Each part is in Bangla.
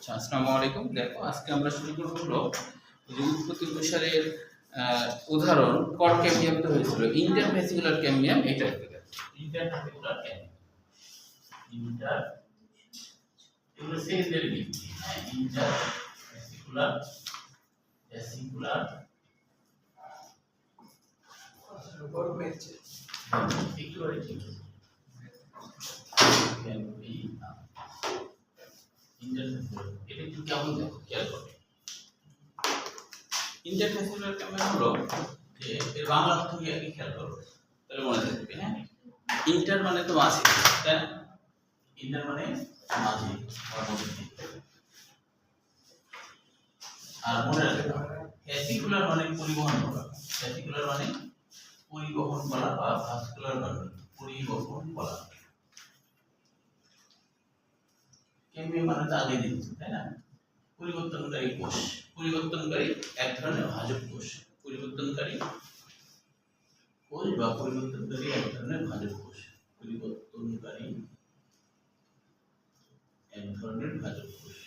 আচ্ছা, আসসালামু আলাইকুম। দেখো আজকে আমরা শুরু করব হলো যে উৎপত্তি প্রসারের উদাহরণ কড ক্যাম্বিয়ামটা হয়েছিল ইন্টারভেসিকুলার ক্যাম্বিয়াম এটা থেকে ইন্টারভেসিকুলার ক্যাম্বিয়াম ইন্টার এগুলো সেলদের ভিত্তি ইন্টারভেসিকুলার ভেসিকুলার উপর মেরছে একটু আর ঠিক ক্যাম্বিয়াম ইন্টারভেসিকুলার এটা একটু কেমন দেখো খেয়াল করো। ইন্টারভেসিকুলার ক্যাম্বিয়াম হলো যে এর বাংলা অর্থ কি আগে খেয়াল করো তাহলে মনে থাকবে। হ্যাঁ, ইন্টার মানে তো মাঝে, তাই না? ইন্টার মানে মাঝে বা মধ্যে। আর মনে রাখবে ভেসিকুলার মানে পরিবহন করা, ভেসিকুলার মানে পরিবহন করা বা ভাস্কুলার মানে পরিবহন করা। ক্যাম্বিয়াম মানে তো আগে দিয়েছি, তাই না? পরিবর্তনকারী কোষ, পরিবর্তনকারী এক ধরনের ভাজক কোষ, পরিবর্তনকারী কোষ বা পরিবর্তনকারী এক ধরনের ভাজক কোষ, পরিবর্তনকারী এক ধরনের ভাজক কোষ,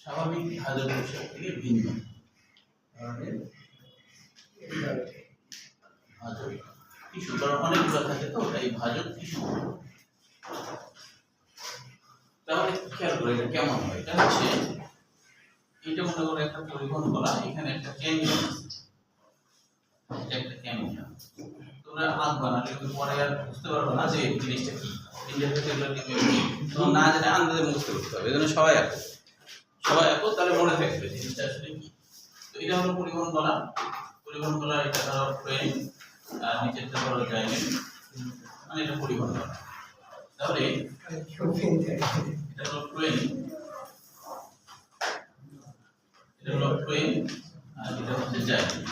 স্বাভাবিক ভাজক কোষের থেকে ভিন্ন ধরনের ভাজক টিস্যু। কারণ অনেকগুলো থাকে তো তাই ভাজক টিস্যু। তাহলে খেয়াল করে এটা কেমন হয়। এটা হচ্ছে এটা মনে করো একটা পরিবহন করা, এখানে একটা ক্যাম্বিয়াম আছে, এটা একটা ক্যাম্বিয়াম। তোমরা আগ বানালে পরে আর বুঝতে পারবে না যে জিনিসটা কি ইন্টারভেসিকুলার ক্যাম্বিয়াম কি, তো না জেনে আন্দাজে মুখস্থ করতে হবে। এজন্য সবাই একো তাহলে মনে থাকবে জিনিসটা আসলে কি। তো এটা হলো পরিবহন করা, পরিবহন করা এটা ধরো ফ্রেম আর নিচেরটা ধরো জাইলেম, মানে এটা পরিবহন করা। তাহলে এটা হলো ফ্রেম, এটা হলো ফ্রেম আর এটা হচ্ছে জাইলেম।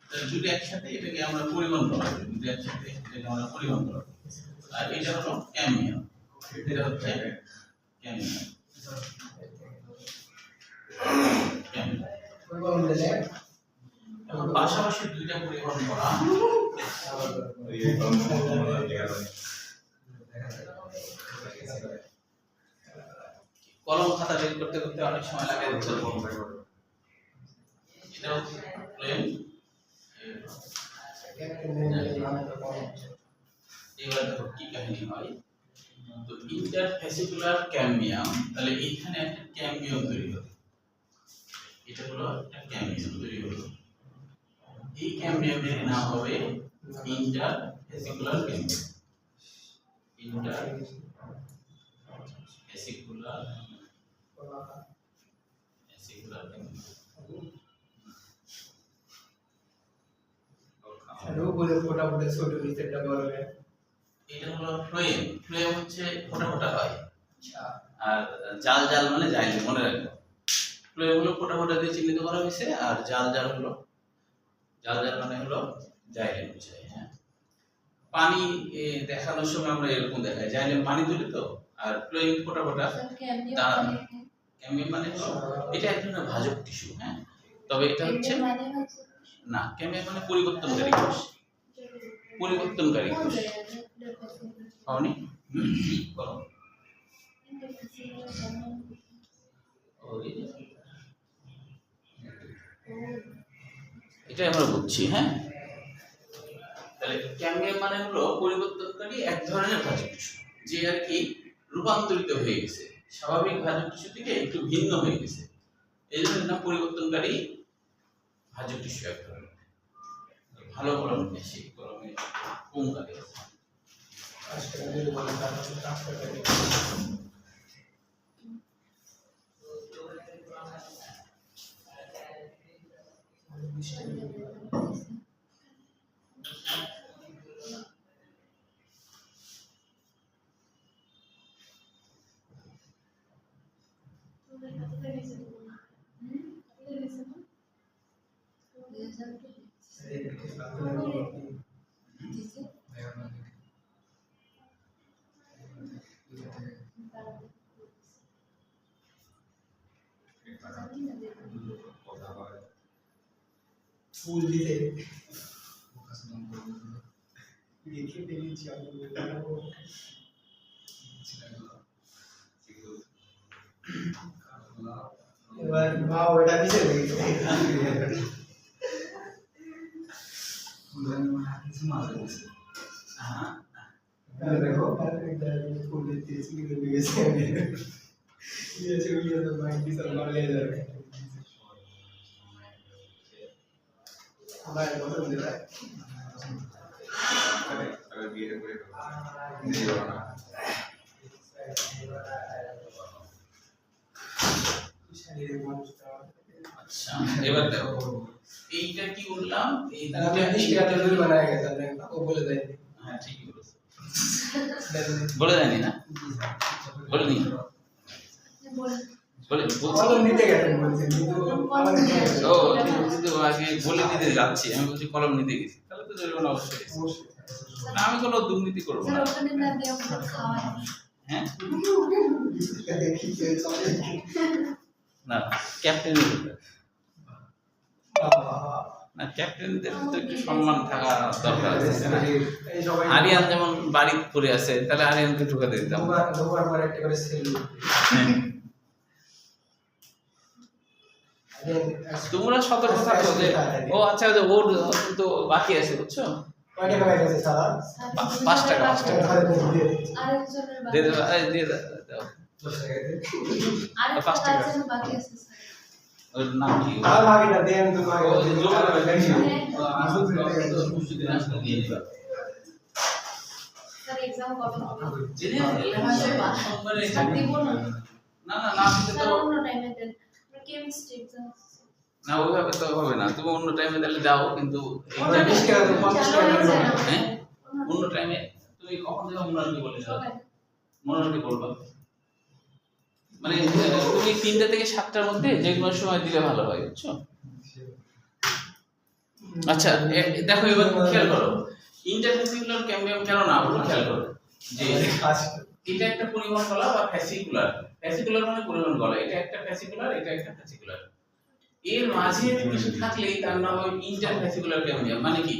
তাহলে দুটো একসাথে এটাকে আমরা পরিবহন করা, দুটো একসাথে এটাকে আমরা পরিবহন করা। আর এটা হলো ক্যাম্বিয়াম, এটা হচ্ছে ক্যাম্বিয়াম। এখন পাশাপাশি দুইটা পরিবহন করা কলম খাতা বের করতে করতে অনেক সময় লাগে। এটা হচ্ছে প্লেন, এবার দেখো কি কাহিনী হয়। তো ইন্টারভেসিকুলার ক্যাম্বিয়াম, তাহলে এখানে একটা ক্যাম্বিয়াম তৈরি হবে, এটা হলো একটা ক্যাম্বিয়াম তৈরি হলো। এই ক্যাম্বিয়ামের নাম হবে ইন্টারভেসিকুলার ক্যাম্বিয়াম, ইন্টারভেসিকুলার ক্যাম্বিয়াম। এটা হলো ফ্লোয়েম, ফ্লোয়েম হচ্ছে ফোটা ফোটা হয়। আর জাল জাল মানে জাইলেম, মনে রাখবে। ফ্লোয়েম হলো ফোটা ফোটা দিয়ে চিহ্নিত করা হয়েছে, আর জাল জাল মানে হলো জাইলেম বোঝায়। হ্যাঁ, পানি দেখানোর সময় আমরা এরকম দেখাই, জাইলেম পানি তুলি তো, আর ফ্লোয়েম ফোটা ফোটা। ক্যাম্বিয়াম মানে হলো এটা এক ধরনের ভাজক টিস্যু। হ্যাঁ, তবে এটা হচ্ছে না, ক্যাম্বিয়াম মানে পরিবর্তনকারী কোষ, পরিবর্তনকারী কোষ। পাওনি বলো এটা আমরা বুঝছি। হ্যাঁ, তাহলে ক্যাম্বিয়াম মানে হলো পরিবর্তনকারী এক ধরনের ভাজক টিস্যু, যে আর কি রূপান্তরিত হয়ে গেছে, স্বাভাবিক ভাজক টিস্যু থেকে একটু ভিন্ন হয়ে গেছে, এই জন্য নাম পরিবর্তনকারী ভাজক টিস্যু এক ধরনের। ভালো কলম বেশি কলমে কম কাটে। ফুল দিলে লিখে পেয়েছি আমি এবার মা ওটা নিচে লেগেছে হ্যাঁ দেখো ফুলের তেজ নিয়ে লেগেছে ये चलिए तो भाई की सब ले जा रहे हैं भाई बहुत दे रहा है अगर बीए पूरे नहीं होना আচ্ছা এবার দেখো এইটা কি বললাম এই हमने इसके टेबल बनाया गया था आपको बोले थे হ্যাঁ ঠিকই বলেছো বলে দেয়নি না বলিনি বলে কলম নিতে গেছেন বলছেন কিন্তু আমাদের ও কিন্তু আগে বলে দিতে যাচ্ছি আমি বলছি কলম নিতে গেছি তাহলে তো জরিমানা অবশ্যই না আমি কোনো দুর্নীতি করবো না হ্যাঁ না ক্যাপ্টেন না ক্যাপ্টেনদের তো একটু সম্মান থাকা দরকার আছে না? আরিয়ান যেমন বাড়ি করে আছে তাহলে আরিয়ানকে ঢুকাতে দিতাম দুবার পর একটা করে সেল তোমরা সতর্ক থাকো যে ও আচ্ছা যে ওর তো বাকি আছে বুঝছো কয় টাকা গেছে সারা 5 টাকা 5 টাকা আরেকজনের দিয়ে দাও এই দিয়ে দাও 10 টাকা দিয়ে আরেকটা কাজের বাকি আছে স্যার ওর নাম কি আর ভাগিটা দেন তো ভাগ ও জোর করে দিয়ে দিবা স্যার एग्जाम কবে হবে জেনে সোমবারে স্যার দিব না না না না দিলে স্যার তো অন্য টাইমে দেন কেমিস্ট্রি এক্সাম না ওইভাবে তো হবে না তুমি অন্য টাইমে দিলে দাও কিন্তু আমরা 20 টাকা 50 টাকা হ্যাঁ অন্য টাইমে তুমি কখন দেবে মনোরঞ্জন বলে দাও মনোরঞ্জন বলবা মানে তুমি 3টা থেকে 7টার মধ্যে যে কোনো সময় দিলে ভালো হয় বুঝছো আচ্ছা দেখো এবার খেয়াল করো ইন্টারফেসিকুলার ক্যাম্বিয়াম কেন না বলো খেয়াল করো যে এটা একটা পরিবহন কলা বা ফ্যাসিকুলার ফ্যাসিকুলার মানে পরিবহন কলা এটা একটা ফ্যাসিকুলার এটা একটা ফ্যাসিকুলার এর মাঝে কিছু থাকলেই তার নাম হয় ইন্টারফ্যাসিকুলার ক্যাম্বিয়াম মানে কি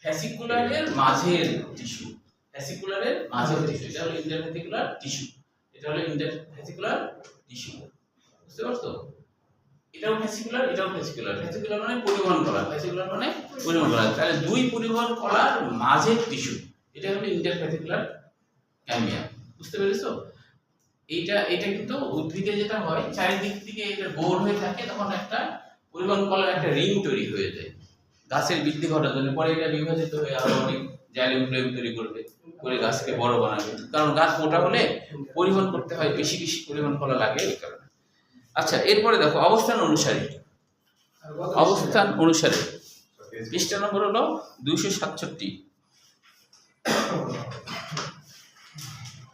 ফ্যাসিকুলারের মাঝের টিস্যু ফ্যাসিকুলারের মাঝের টিস্যু এটা হলো ইন্টারফ্যাসিকুলার টিস্যু এটা হলো ইন্টারফ্যাসিকুলার টিস্যু বুঝতে পারছো এটাও ফ্যাসিকুলার এটাও ফ্যাসিকুলার ফ্যাসিকুলার মানে পরিবহন কলা ফ্যাসিকুলার মানে পরিবহন কলা তাহলে দুই পরিবহন কলার মাঝের টিস্যু এটা হলো ইন্টারফ্যাসিকুলার ক্যাম্বিয়াম বুঝতে পেরেছো এটা কিন্তু উদ্ভিদে যেটা হয় চারিদিক থেকে এটা গোল হয়ে থাকে তখন একটা পরিবহন কলার একটা রিং তৈরি হয়ে যায় গাছের বৃদ্ধি ঘটার জন্য পরে এটা বিভাজিত হয়ে আরো অনেক জাইলেম ফ্লেম তৈরি করবে করে গাছকে বড় বানাবে কারণ গাছ মোটা হলে পরিবহন করতে হয় বেশি বেশি পরিবহন কলা লাগে এই কারণে আচ্ছা এরপরে দেখো অবস্থান অনুসারে পৃষ্ঠা নম্বর হলো 267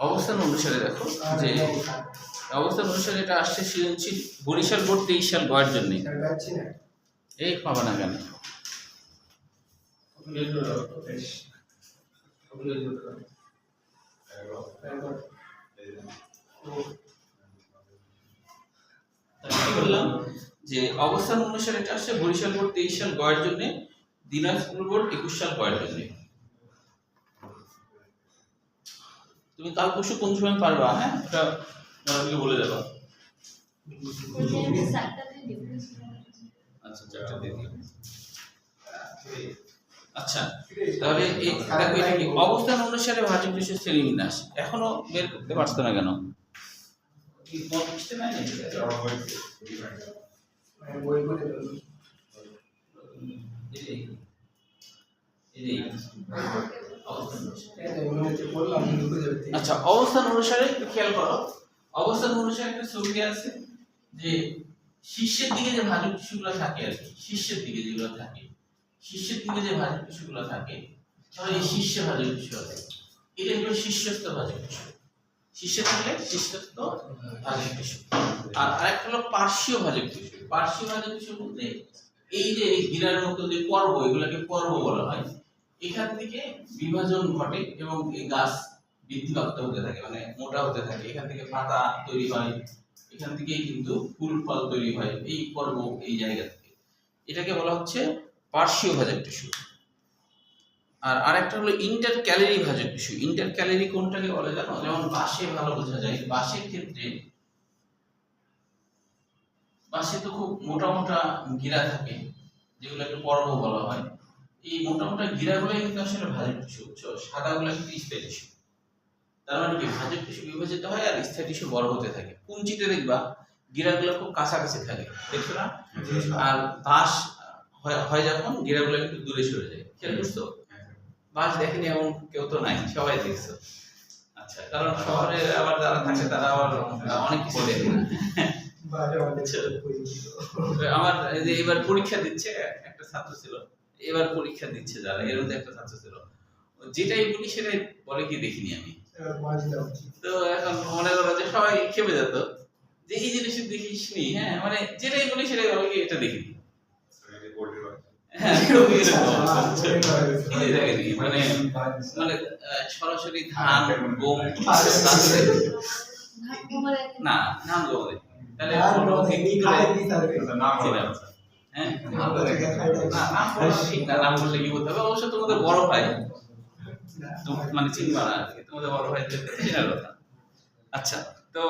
অবস্থান অনুসারে দেখো যে অবস্থান অনুসারে এটা আসছে সৃজনশীল বরিশাল বোর্ড 23 সাল বয়ের জন্য এই পাবা না কেন বললাম যে অবস্থান অনুসারে এটা আসছে বরিশাল বোর্ড 23 সাল বয়ের জন্য দিনাজপুর বোর্ড 21 সাল বয়ের জন্য তুমি কাল পরশু কোন সময় পারবা হ্যাঁ এটা আমাকে বলে দেবা আচ্ছা চারটা দিয়ে দিও আচ্ছা তাহলে এই দেখো এটা কি অবস্থান অনুসারে ভাজক টিস্যু শ্রেণীবিন্যাস এখনো বের করতে পারছো না কেন কি পড়তে নাই নাকি বই বলে আচ্ছা অবস্থান অনুসারে একটু খেয়াল করো অবস্থান অনুসারে একটা ছবি আছে যে শীর্ষের দিকে যে ভাজক টিস্যুগুলো থাকে আর কি শীর্ষের দিকে যেগুলো থাকে শীর্ষের দিকে যে ভাজক টিস্যুগুলো থাকে তাহলে এই শীর্ষে ভাজক টিস্যু আছে এটা হলো শীর্ষস্থ ভাজক টিস্যু শীর্ষে থাকলে শীর্ষস্থ ভাজক টিস্যু আর আরেকটা হলো পার্শ্বীয় ভাজক টিস্যু পার্শ্বীয় ভাজক টিস্যু বলতে এই যে গিরার মতো যে পর্ব এগুলোকে পর্ব বলা হয় এখান থেকে বিভাজন ঘটে এবং এই গাছ বৃদ্ধিপ্রাপ্ত হতে থাকে মানে মোটা হতে থাকে এখান থেকে পাতা তৈরি হয় এখান থেকেই কিন্তু ফুল ফল তৈরি হয় এই পর্ব এই জায়গা থেকে এটাকে বলা হচ্ছে পার্শ্বীয় ভাজক টিস্যু আর আরেকটা হলো ইন্টার ক্যালোরি ভাজক টিস্যু ইন্টার ক্যালোরি কোনটাকে বলে জানো যেমন বাঁশে ভালো বোঝা যায় বাঁশের ক্ষেত্রে বাঁশে তো খুব মোটা মোটা গিরা থাকে, যেগুলোকে পর্ব বলা হয়। এই মোটা মোটা গিরাগুলো কিন্তু আসলে ভাজক টিস্যু, বুঝছো? সাদাগুলো কিন্তু স্থির টিস্যু। তার মানে কি, ভাজক টিস্যু বিভাজিত হয় আর স্থির টিস্যু বড় হতে থাকে। কুঞ্চিতে দেখবা গিরাগুলো খুব কাছাকাছি থাকে, দেখছো না? আর বাঁশ হয় যখন, গিরাগুলো কিন্তু দূরে সরে যায়। খেয়াল করছো? বাঁশ দেখেনি এমন কেউ তো নাই, সবাই দেখছো। আচ্ছা, কারণ শহরে আবার যারা থাকে তারা আবার অনেক কিছু দেখে না। আমার এই যে এবার পরীক্ষা দিচ্ছে একটা ছাত্র ছিল, এবার পরীক্ষা দিচ্ছে যারা, এর মধ্যে একটা ছাত্র ছিল, যেটাই বলি সেটাই বলে কি দেখিনি আমি। তো এখন মনে করো যে সবাই খেপে যেত যে এই জিনিস দেখিস নি, হ্যাঁ মানে যেটাই বলি সেটাই বলে কি এটা দেখিনি। হ্যাঁ, মানে মানে সরাসরি ধান গম না, ধান গম তাহলে কি করে হ্যাঁ নাম ঠিক না, নাম বললে কি বলতে হবে? অবশ্য তোমাদের বড় ভাই মানে চিনবা না, তোমাদের বড় ভাই চেনার কথা। আচ্ছা, তো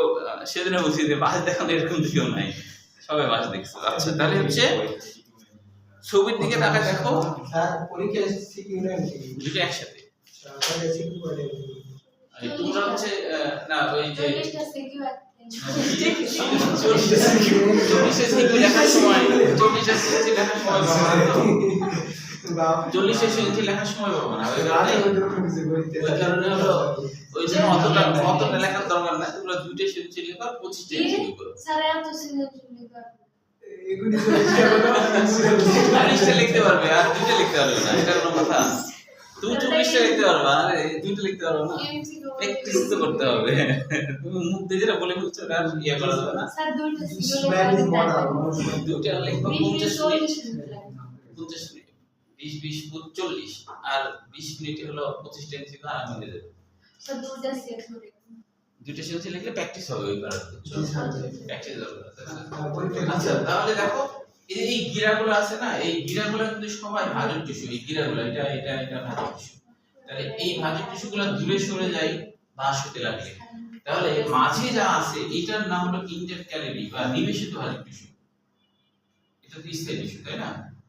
সেদিন বলছি যে বাস দেখানো এরকম কেউ নাই, সবাই বাস দেখছো। আচ্ছা, তাহলে হচ্ছে ছবির দিকে তাকায় দেখো, দুটো একসাথে। তোমরা হচ্ছে না ওই যে 40 লেখার সময় 40 লেখার সময় পাবো না, ওই কারণে হলো ওই জন্য অতটা লেখার দরকার নাই। তোমরা 2টা সেঞ্চুরি লেখা 25টা এমসিকিউ করো। লিখতে লিখতে পারবে আর 2টা লিখতে পারবে না, এটা কোনো কথা? তুমি 24টা লিখতে পারবা আর 2টা লিখতে পারবে না, প্র্যাকটিস তো করতে হবে। তুমি মুখ দিয়ে যেটা বলে বলছো আর ইয়া করা যাবে না। স্যার 2টা লিখবো 50 মিনিট 20 20 40 আর 20 মিনিটে হলো 25টা এমসিকিউ আর আমি দিয়ে দেব। স্যার 2টা সেকশন দুটো সেন্সি লিখলে প্র্যাকটিস হবে, ওই কারণে প্র্যাকটিস দরকার। আচ্ছা, তাহলে দেখো এই গিরাগুলো আছে না, এই গিরাগুলো কিন্তু সবাই ভাজক টিস্যু। এই গিরাগুলো এটা এটা এটা ভাজক টিস্যু। তাহলে এই ভাজক টিস্যুগুলো দূরে সরে যায় বাঁশ হতে লাগলে, তাহলে মাঝে যা আছে এটার নাম হলো ইন্টারক্যালারি বা নিবেশিত ভাজক টিস্যু। এটা তো স্থির টিস্যু, তাই না?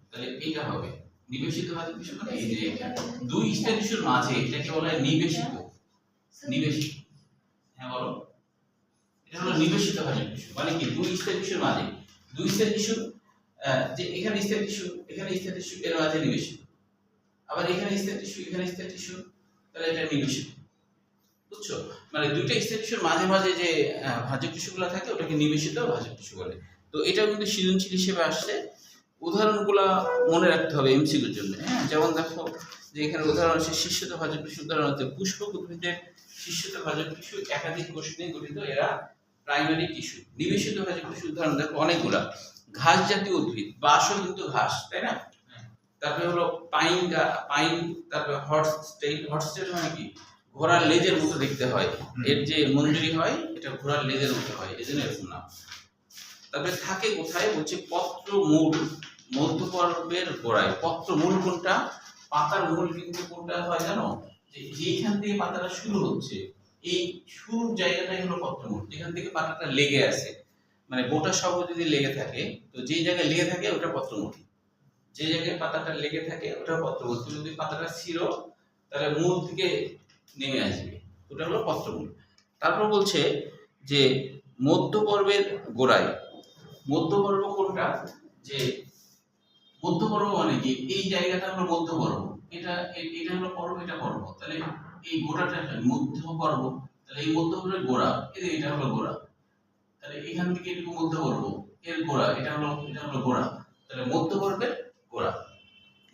তাহলে এটা হবে নিবেশিত ভাজক টিস্যু। মানে এই যে দুই স্থির টিস্যুর মাঝে এটাকে বলা হয় নিবেশিত। নিবেশিত, হ্যাঁ বলো। এটা হলো নিবেশিত ভাজক টিস্যু। মানে কি, দুই স্থির টিস্যুর মাঝে, দুই স্থির টিস্যু, যে এখানে স্থির টিস্যু এখানে স্থির টিস্যু এর মাঝে নিবেশিত, আবার এখানে স্থির টিস্যু এখানে স্থির টিস্যু, তাহলে এটা নিবেশিত। বুঝছো? মানে দুইটা স্থির টিস্যুর মাঝে মাঝে যে ভাজক টিস্যুগুলো থাকে ওটাকে নিবেশিত ভাজক টিস্যু বলে। তো এটাও কিন্তু সৃজনশীল হিসেবে আসছে। উদাহরণগুলো মনে রাখতে হবে এমসিকিউর জন্য। হ্যাঁ, যেমন দেখো যে এখানে উদাহরণ আছে শীর্ষত ভাজক টিস্যু। উদাহরণ হচ্ছে পুষ্পক উদ্ভিদের শীর্ষত ভাজক টিস্যু একাধিক কোষ নিয়ে গঠিত, এরা প্রাইমারি টিস্যু। নিবেশিত ভাজক টিস্যু উদাহরণ দেখো অনেকগুলা। ঘাস জাতীয় উদ্ভিদ, বাঁশও কিন্তু ঘাস, তাই না? তারপরে হলো পাইন, তারপরে হর্স টেইল মানে কি, ঘোড়ার লেজের মতো দেখতে হয়, এর যে মঞ্জুরি হয় এটা ঘোড়ার লেজের মতো হয়, এজন্য এরকম নাম। তারপরে থাকে কোথায় বলছে পত্র মূল, মধ্যপর্বের গোড়ায়। পত্র মূল কোনটা? পাতার মূল কিন্তু কোনটা হয় জানো? যে যেখান থেকে পাতাটা শুরু হচ্ছে, এই শুরুর জায়গাটাই হলো পত্র মূল, যেখান থেকে পাতাটা লেগে আছে। মানে গোটা সব যদি লেগে থাকে, তো যে জায়গায় লেগে থাকে ওটা পত্র মূল, যে জায়গায় পাতাটা লেগে থাকে ওটা পত্র মূল। তুমি যদি পাতাটা ছিঁড়ো তাহলে মূল থেকে নেমে আসবে, ওটা হলো পত্র মূল। তারপর বলছে যে মধ্যপর্বের গোড়ায়। মধ্যপর্ব কোনটা? যে মধ্যপর্ব মানে কি, এই জায়গাটা হলো মধ্যপর্ব, এটা এটা হলো পর্ব, এটা পর্ব, তাহলে এই গোড়াটা মধ্যপর্ব। তাহলে এই মধ্যপর্বের গোড়া, এটা হলো গোড়া, তাহলে এখান থেকে এটুকু মধ্যপর্ব, এর গোড়া, এটা হলো গোড়া। তাহলে মধ্যপর্বের গোড়া,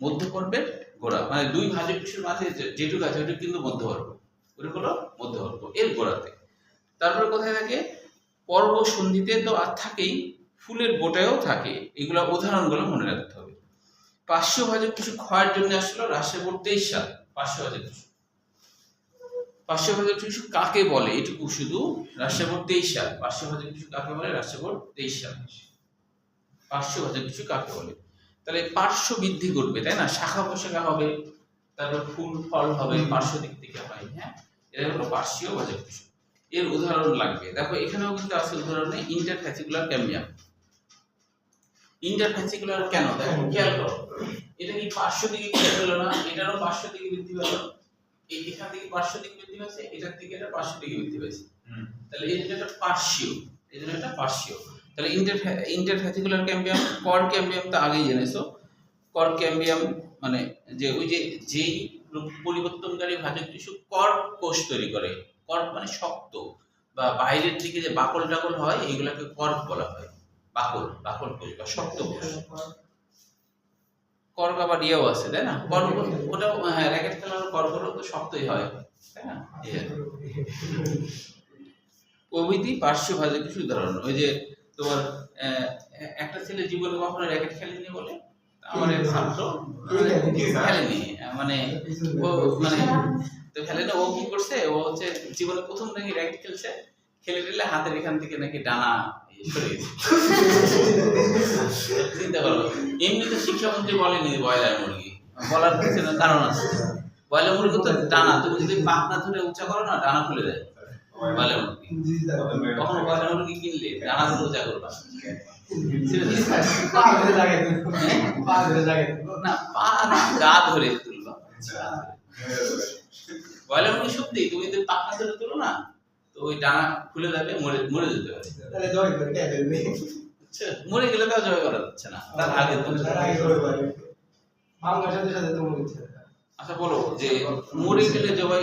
মধ্যপর্বের গোড়া মানে দুই ভাজক টিস্যুর মাঝে যেটুকু আছে ওটা কিন্তু মধ্যপর্ব, ওটা হলো মধ্যপর্ব এর গোড়াতে। তারপরে কোথায় থাকে? পর্ব সন্ধিতে তো আর থাকেই, ফুলের বোটায়ও থাকে। এগুলা উদাহরণগুলো মনে রাখতে হবে। পার্শ্ব ভাজক টিস্যু ক্ষয়ের জন্য আসলে রাশেবর 23 সাল। পার্শ্ব ভাজক টিস্যু, পার্শ্ব ভাজক টিস্যু কাকে বলে এটুকু শুধু, রাশেবর 23 সাল। পার্শ্ব ভাজক টিস্যু কাকে বলে? রাশেবর 23 সাল। পার্শ্ব ভাজক টিস্যু কাকে বলে? তাহলে পার্শ্ব বৃদ্ধি করবে, তাই না? শাখা প্রশাখা হবে, তারপর ফুল ফল হবে, পার্শ্ব দিক থেকে হয়। হ্যাঁ, এটা হলো পার্শ্বীয় ভাজক টিস্যু। এর উদাহরণ লাগবে। দেখো এখানেও কিন্তু আছে উদাহরণে ইন্টারফ্যাসিকুলার ক্যাম্বিয়াম। ইন্টারফেসিকুলার কেন দেখো খেয়াল করো, এটা কি পার্শ্ব দিকে কি হলো না, এটারও পার্শ্ব দিকে বৃদ্ধি পেলো, এখান থেকে পার্শ্ব দিকে বৃদ্ধি পেয়েছে, এটার থেকে এটা পার্শ্ব দিকে বৃদ্ধি পেয়েছে, তাহলে এই জন্য এটা পার্শ্বীয়, এই জন্য এটা পার্শ্বীয়। তাহলে ইন্টারফেসিকুলার ক্যাম্বিয়াম, কর ক্যাম্বিয়াম তো আগেই জেনেছো। কর ক্যাম্বিয়াম মানে যে ওই যে যেই পরিবর্তনকারী ভাজক টিস্যু কর কোষ তৈরি করে, কর মানে শক্ত বা বাইরের দিকে যে বাকল টাকল হয় এগুলাকে কর্ক বলা হয়, বাকল বাকল কোষ বা শক্ত কোষ। কর্ক আবার ইয়েও আছে তাই না, কর্ক ওটাও হ্যাঁ র্যাকেট খেলার কর্কগুলো তো শক্তই হয় তাই না। প্রভৃতি পার্শ্ব ভাজক টিস্যু উদাহরণ, ওই যে তোমার একটা ছেলে জীবনে কখনো র্যাকেট খেলেনি বলে আমার এক ছাত্র খেলেনি, মানে ও মানে তো খেলেনি, ও কি করছে, ও হচ্ছে জীবনে প্রথম নাকি র্যাকেট খেলছে, খেলে দিলে হাতের এখান থেকে নাকি ডানা সরে গেছে। চিন্তা করো, এমনি তো শিক্ষামন্ত্রী বলেনি ব্রয়লার মুরগি, বলার পিছনে কারণ আছে। ব্রয়লার মুরগি তো ডানা, তুমি যদি পাখনা ধরে উঁচা করো না ডানা খুলে যায় ব্রয়লার মুরগি। কখনো ব্রয়লার মুরগি কিনলে ডানা ধরে উঁচা করবা না, পা না গা ধরে তুলবা। ব্রয়লার মুরগি সত্যি তুমি যদি পাখনা ধরে তুলো না তো ওই ডানা খুলে যাবে, মরে মরে যেতে পারে। মরে গেলে তাও জয় করা যাচ্ছে না, তার আগে আচ্ছা বলো যে মরে গেলে জবাই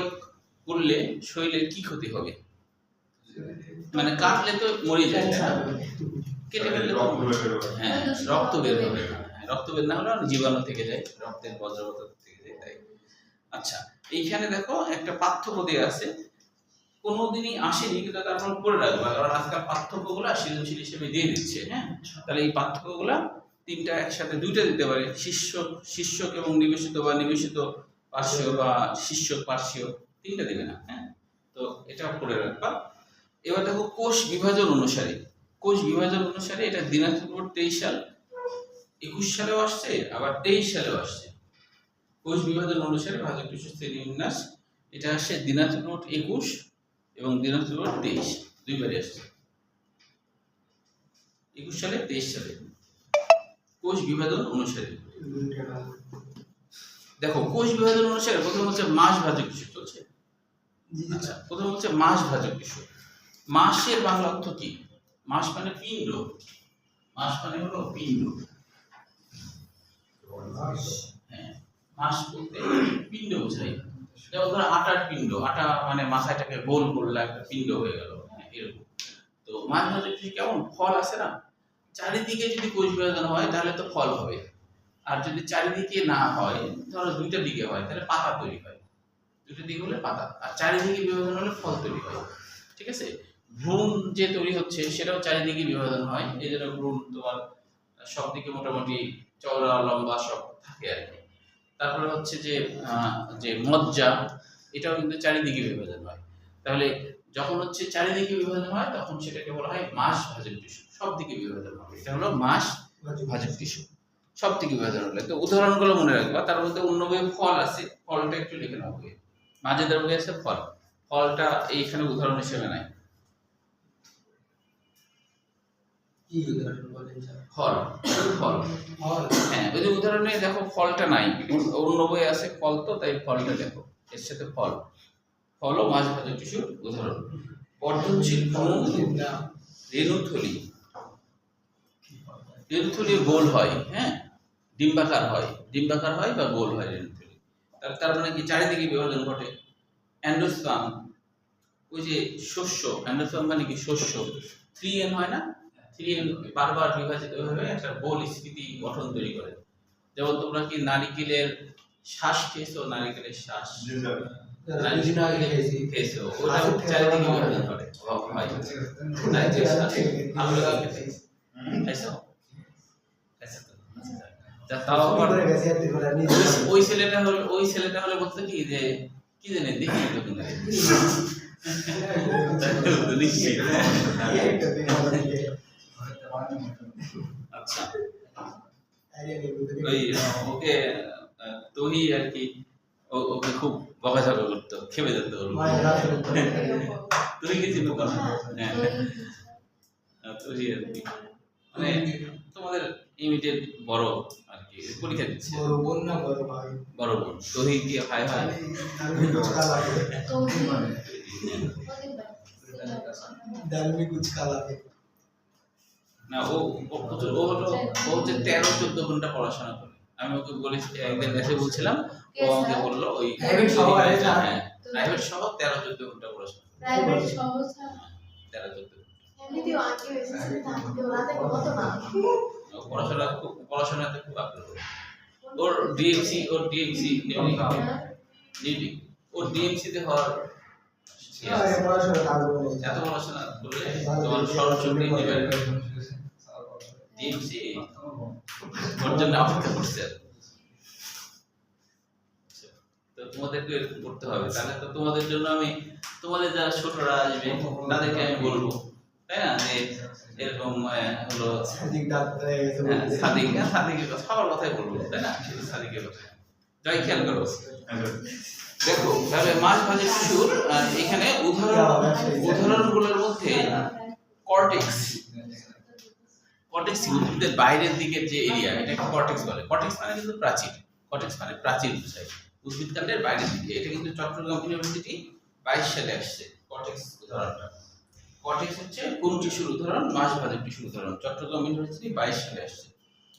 করলে শরীরে কি ক্ষতি হবে, মানে কাটলে তো মরে যায় না, কেটে ফেললে হ্যাঁ রক্ত বের হবে, রক্ত বের না হলে জীবাণু থেকে যায়, রক্তের বজ্রপাত থেকে যায় তাই। আচ্ছা এইখানে দেখো একটা পার্থক্য দেওয়া আছে, কোনোদিনই আসেনি কিন্তু তারপর পড়ে রাখবা, কারণ আজকাল পার্থক্যগুলো সৃজনশীল হিসেবে দিয়ে দিচ্ছে। হ্যাঁ তাহলে এই পার্থক্যগুলো তিনটা একসাথে দুইটা দিতে পারে, শীর্ষক এবং নিবেশিত বা নিবেশিত পার্শ্ব বা শীর্ষক পার্শ্বীয়, তিনটা দিবে না। হ্যাঁ তো এটা পড়ে রাখবা। এবার দেখো কোষ বিভাজন অনুসারে, কোষ বিভাজন অনুসারে এটা দিনাজপুর 23 সাল 21 সালেও আসছে আবার 23 সালেও আসছে। কোষ বিভাজন অনুসারে ভাজক টিস্যু শ্রেণীবিন্যাস এটা আসছে দিনাজপুর 21 এবং দিনাজপুর 23 দুইবারই আসছে, 21 সালে 23 সালে। কোষ বিভাজন অনুসারে দেখো, কোষ বিভাজন অনুসারে প্রথম হচ্ছে মাস ভাজক টিস্যু চলছে। আচ্ছা প্রথম হচ্ছে মাস ভাজক টিস্যু। মাসের বাংলা অর্থ কি? মাস মানে পিণ্ড, মাস মানে হলো পিণ্ড। হ্যাঁ মাস বলতে পিণ্ড বোঝায়, যেমন ধরো আটার পিণ্ড, আটা মানে মাথাটাকে গোল করলে একটা পিণ্ড হয়ে গেল, হ্যাঁ এরকম। তো মাছ ভাজক টিস্যু কেমন, ফল আছে না, চারিদিকে যদি কোষ বিভাজন হয় তাহলে তো ফল হবে, আর যদি চারিদিকে না হয়, ধরো দুইটা দিকে হয় তাহলে পাতা তৈরি হয়, দুটো দিকে হলে পাতা, আর চারিদিকে বিভাজন হলে ফল তৈরি হয়। ঠিক আছে, ভ্রূণ যে তৈরি হচ্ছে সেটাও চারিদিকে বিভাজন হয়, এই জন্য ভ্রূণ তোমার সব দিকে মোটামুটি চওড়া লম্বা সব থাকে আর কি। তারপরে হচ্ছে যে যে মজ্জা, এটাও কিন্তু চারিদিকে বিভাজন হয়। তাহলে যখন হচ্ছে চারিদিকে বিভাজন হয় তখন সেটাকে বলা হয় মাস ভাজক টিস্যু, সব দিকে বিভাজন হবে, এটা হলো মাস ভাজক টিস্যু, সব দিকে বিভাজন হলে। তো উদাহরণগুলো মনে রাখবা, তার মধ্যে অন্যভাবে ফল আছে, ফলটা একটু লিখে নাও, মাঝে দ্রব্য আছে ফল, ফলটা এইখানে উদাহরণ হিসেবে নাই। ফল ফল হ্যাঁ ওই যে উদাহরণে দেখো ফলটা নাই, অন্য বই আছে ফল, তো তাই ফলটা দেখো এর সাথে ফল, ফলও মাছ ভাজক টিস্যুর উদাহরণ। বর্ধনশীল ভ্রূণ, রেণুথলি, রেণুথলি গোল হয়, হ্যাঁ ডিম্বাকার হয়, ডিম্বাকার হয় বা গোল হয় রেণুথলি, তার মানে কি চারিদিকে বিভাজন ঘটে। অ্যান্ডোস্পার্ম, ওই যে শস্য, অ্যান্ডোস্পার্ম মানে কি শস্য, 3N হয় না, 3N বারবার বিভাজিত হয়ে একটা গোল স্ফীতি গঠন তৈরি করে। যেমন তোমরা কি নারিকেলের শ্বাস খেয়েছো, নারিকেলের শ্বাস খেয়েছো, ওটা চারিদিকে বিভাজন করে নারিকেলের শ্বাস, আমরা খাইছো, তাও আবার ওই ছেলেটা হলে বলতো কি যে কি জানি দেখি তো কিন্তু আচ্ছা ওই ওকে তোহি আর কি, ওকে খুব বকাঝকা করতো, খেপে যেত, তুই কি চিন্তা কর তোহি আর কি। মানে তোমাদের ইমিডিয়েট বড় আর কি পরীক্ষা দিচ্ছে বড় বোন না বড় ভাই? বড় বোন তহিদ দিয়ে ভাই হয় ডালমি कुछ काला है, तो भी होते डालमी कुछ काला है। না ও হলো ও হচ্ছে 13-14 ঘন্টা পড়াশোনা করে আমি ওকে বলেছি একদিন এসে বলছিলাম ও আমাকে বললো ওই Private সহ আছে, হ্যাঁ প্রাইভেট সহ 13-14 ঘন্টা পড়াশোনা प्राइवेट সহজ না 13-14 এমনিতেও আগে এসেছে থাকতে ওরাতে কত না পড়াশোনাতে খুব আগ্রহ ওর ডিএমসি ডিউটি ওর ডিএমসি তে হওয়ার আরে পড়াশোনা কাজ করে। এত পড়াশোনা করলে তোমার সরস্বতী দিবেন ডিএমসি ওর জন্য অপেক্ষা করছে তো তোমাদেরকে এরকম করতে হবে তাহলে তো তোমাদের জন্য আমি তোমাদের যারা ছোটরা আসবে তাদেরকে আমি বলবো তাই না যে এরকম হলো সাদিক ডাক্তার হয়ে গেছে হ্যাঁ, বলতে। সাদিকের কথা সবার কথাই বলবো তাই না শুধু সাদিকের কথা যাই খেয়াল করো দেখো তাহলে মাছ ভাজের সুর এখানে উদাহরণগুলোর মধ্যে কর্টেক্স উদ্ভিদের বাইরের দিকের যে এরিয়া এটাকে কর্টেক্স বলে কর্টেক্স মানে কিন্তু প্রাচীর কর্টেক্স মানে প্রাচীর বোঝায় উদ্ভিদকাণ্ডের বাইরের দিকে এটা কিন্তু চট্টগ্রাম ইউনিভার্সিটি 22 সালে আসছে কর্টেক্স উদাহরণটা কর্টেক্স হচ্ছে কোন টিস্যুর উদাহরণ মাছ ভাজের টিস্যুর উদাহরণ চট্টগ্রাম ইউনিভার্সিটি 22 সালে আসছে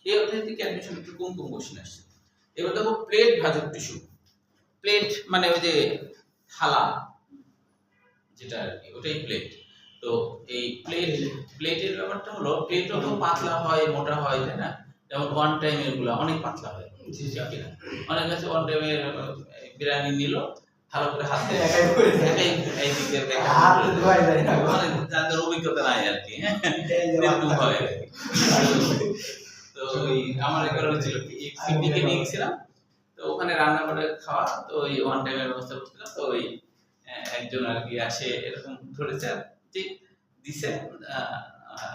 এই অধ্যায় থেকে অ্যাডমিশন একটু কম কোশ্চেন আসছে এবার দেখো প্লেট ভাজক টিস্যু প্লেট মানে ওই যে থালা যেটা আর কি ওটাই প্লেট তো এই প্লেটের ব্যাপারটা হলো প্লেটও তো পাতলা হয় মোটা হয় তাই না যেমন ওয়ান টাইম এগুলো অনেক পাতলা হয় ঠিক কিনা অনেক কাছে ওয়ান টাইমে বিরিয়ানি নিল ভালো করে হাত দিয়ে একাই করে দেয়। এই দিকে হাত ধোয়া যায় না। মানে যাদের অভিজ্ঞতা নাই আর কি হ্যাঁ এটাই যে এরকম হয় আর কি। তো ওই আমার একবার হয়েছিল পিকনিকে নিয়ে গেছিলাম তো ওখানে রান্না করে খাওয়া তো ওই ওয়ান টাইমের ব্যবস্থা করছিলাম তো ওই একজন আর কি আসে এরকম ধরেছে ঠিক দিছে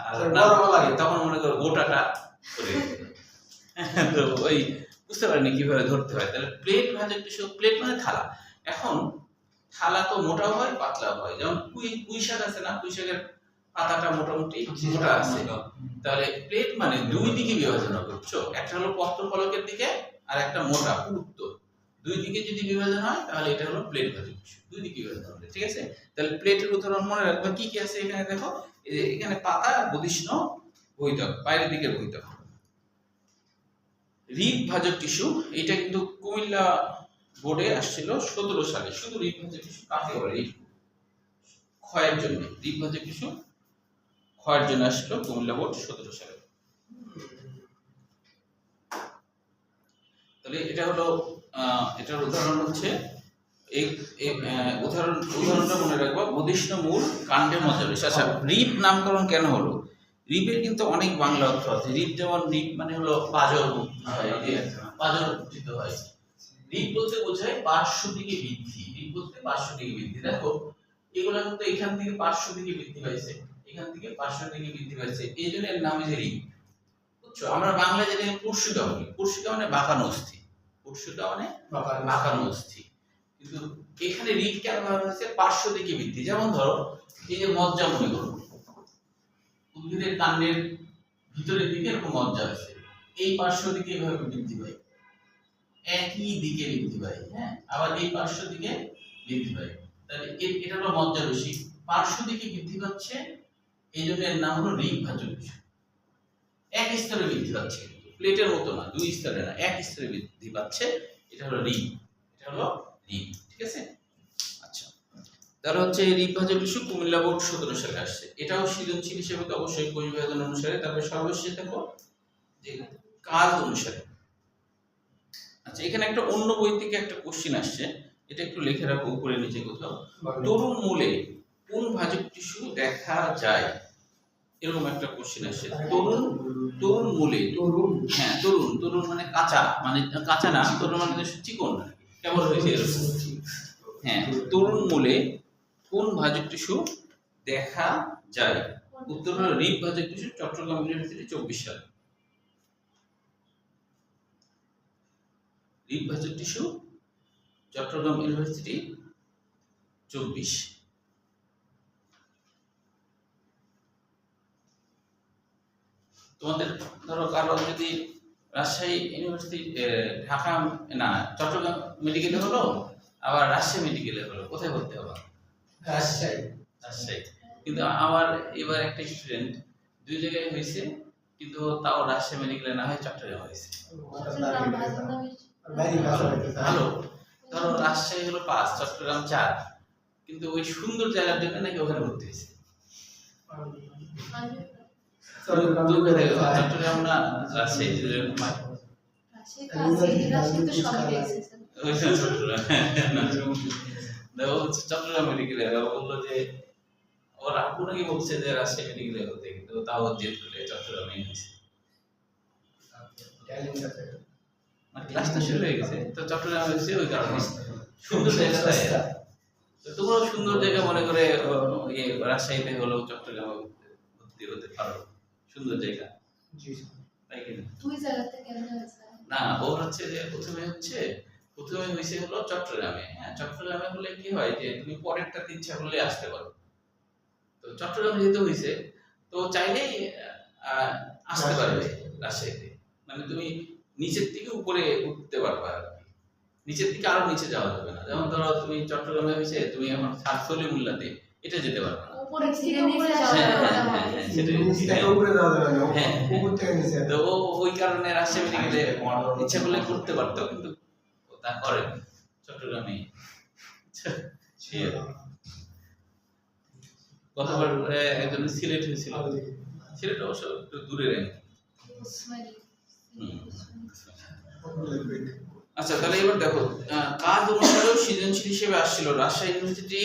আর না ভালো লাগে তখন মনে করো গোটাটা করে দিল। তো ওই বুঝতে পারিনি কিভাবে ধরতে হয় তাহলে প্লেট ভাজা কিছু প্লেট মানে থালা এখন থালা তো মোটাও হয় পাতলাও হয় যেমন পুঁই শাক আছে না পুঁই শাকের পাতাটা মোটামুটি মোটা আছে তাহলে প্লেট মানে দুই দিকে বিভাজন হবে বুঝছো একটা হলো পত্রফলকের দিকে আর একটা মোটা পুরুত্ব দুই দিকে যদি বিভাজন হয় তাহলে এটা হলো প্লেট ভাজক টিস্যু দুই দিকে বিভাজন হবে ঠিক আছে তাহলে প্লেটের উদাহরণ মনে রাখবে কি কি আছে এখানে দেখো এই যে এখানে পাতা বদিষ্ণ বৈতক বাইরের দিকে বৈতক রিব ভাজক টিস্যু এটা কিন্তু কুমিল্লা বোর্ডে আসছিল 17 সালে শুধু রিব ভাজক টিস্যু কাকে বলে এই ক্ষয়ের জন্য রিব ভাজক টিস্যু ক্ষয়ের জন্য আসছিল কুমিল্লা বোর্ড 17 সালে তাহলে এটা হলো এটার উদাহরণ হচ্ছে এই উদাহরণটা মনে রাখবা বদিষ্ণ মূল কাণ্ডে মজ্জাবিষ আচ্ছা রিব নামকরণ কেন হলো রিবের কিন্তু অনেক বাংলা অর্থ আছে রিব যেমন রিব মানে হলো পাজর হয় পাজর উত্থিত হয় রিব বলতে বোঝায় পার্শ্ব দিকে বৃদ্ধি রিব বলতে পার্শ্ব দিকে বৃদ্ধি দেখো এগুলো কিন্তু এখান থেকে পার্শ্ব দিকে বৃদ্ধি পাইছে এখান থেকে পার্শ্ব দিকে বৃদ্ধি পাইছে এই জন্য এর নাম হচ্ছে রিব বুঝছো আমরা বাংলায় যেটাকে পরশুটা বলি পরশুটা মানে বাঁকানো অস্থি পরশুটা মানে বাঁকানো অস্থি কিন্তু এখানে রিব কেন বলা হয়েছে পার্শ্ব দিকে বৃদ্ধি যেমন ধরো এই যে মজ্জা মনে করো উদ্ভিদের কাণ্ডের ভিতরের দিকে এরকম মজ্জা আছে এই পার্শ্ব দিকে এভাবে বৃদ্ধি পায় একই দিকে বৃদ্ধি পায় হ্যাঁ আবার এই পার্শ্ব দিকে বৃদ্ধি পায় তাহলে এটা হলো মজ্জা রশ্মি পার্শ্ব দিকে বৃদ্ধি পাচ্ছে এই জন্য এর নাম হলো রিব ভাজক টিস্যু এক স্তরে বৃদ্ধি পাচ্ছে প্লেটের মতো না দুই স্তরে না এক স্তরে বৃদ্ধি পাচ্ছে এটা হলো রিব ঠিক আছে আচ্ছা তাহলে হচ্ছে এই রিব ভাজক টিস্যু কুমিল্লা বোর্ড 17 সালে আসছে এটাও সৃজনশীল হিসেবে তো অবশ্যই কোষ বিভাজন অনুসারে তারপরে সর্বশেষ দেখো যে কাজ অনুসারে আচ্ছা এখানে একটা অন্য বই থেকে একটা কোশ্চেন আসছে এটা একটু লিখে রাখো উপরে নিচে কোথাও তরুণ মূলে কোন ভাজক টিস্যু দেখা যায় এরকম একটা কোশ্চেন আসছে তরুণ মূলে হ্যাঁ তরুণ মানে কাঁচা না তরুণ মানে চিকন কেমন হয়েছে এরকম হ্যাঁ তরুণ মূলে কোন ভাজক টিস্যু দেখা যায় উত্তর হলো রিব ভাজক টিস্যু চট্টগ্রাম ইউনিভার্সিটি 24 সাল রিব ভাজক টিস্যু চট্টগ্রাম ইউনিভার্সিটি 24 তো তোমাদের ধরো কারো যদি রাজশাহী ইউনিভার্সিটি ঢাকা না চট্টগ্রাম মেডিকেলে হলো, আবার রাজশাহী মেডিকেলে হলো, কোথায় ভর্তি হবা? রাজশাহী। রাজশাহী। কিন্তু আমার এবার একটা স্টুডেন্ট দুই জায়গায় হয়েছে, কিন্তু তাও রাজশাহী মেডিকেলে না হয় চট্টগ্রাম হয়েছে। ভালো। ধরো রাজশাহী হলো 5, চট্টগ্রাম 4, কিন্তু ওই সুন্দর জায়গার জন্য নাকি ওখানে ভর্তি হয়েছে। চট্টগ্রাম না রাজশাহী চট্টগ্রাম মেডিকেলে বললো যে ওর আপু নাকি বলছে যে রাজশাহী মেডিকেলে হতে, কিন্তু তাও জেদ করলে চট্টগ্রামে হয়েছে। মানে ক্লাস তো শুরু হয়ে গেছে, তো চট্টগ্রামে হয়েছে ওই কারণে সুন্দর জায়গা। তো তোমরাও সুন্দর জায়গা মনে করে রাজশাহীতে হলো চট্টগ্রামে ভর্তি হতে পারো, সুন্দর জায়গা, তাই কিনা? দুই জায়গাতে কেমন হয়েছে? না, ওর হচ্ছে যে প্রথমে হয়েছে হলো চট্টগ্রামে। হ্যাঁ, চট্টগ্রামে হলে কি হয় যে তুমি পরেরটাতে ইচ্ছা করলে আসতে পারো। তো চট্টগ্রামে যেহেতু হয়েছে, তো চাইলেই আসতে পারবে রাজশাহীতে। মানে তুমি নিচের থেকে উপরে উঠতে পারবে আর কি। নিচের থেকে আরো নিচে যাওয়া যাবে না। যেমন ধরো তুমি চট্টগ্রামে হয়েছে, তুমি এখন সাতসলিমুল্লাতে এটা যেতে পারবে না। উপরে থেকে উপরে যাওয়া হ্যাঁ, যাবে হ্যাঁ, না। হ্যাঁ, হ্যাঁ, সেটাই। নিচ থেকে উপরে যাওয়া যাবে না, হ্যাঁ, উপর থেকে নিচে। তো ওই কারণে রাজশাহী মেডিকেলে ইচ্ছা করলে করতে পারতো, কিন্তু তা করেনি চট্টগ্রামে। গতবার একজন সিলেট হয়েছিল, সিলেট অবশ্য একটু দূরে রে। আচ্ছা, তাহলে এবার দেখো কাজ অনুসারেও সৃজনশীল হিসেবে আসছিল রাজশাহী ইউনিভার্সিটি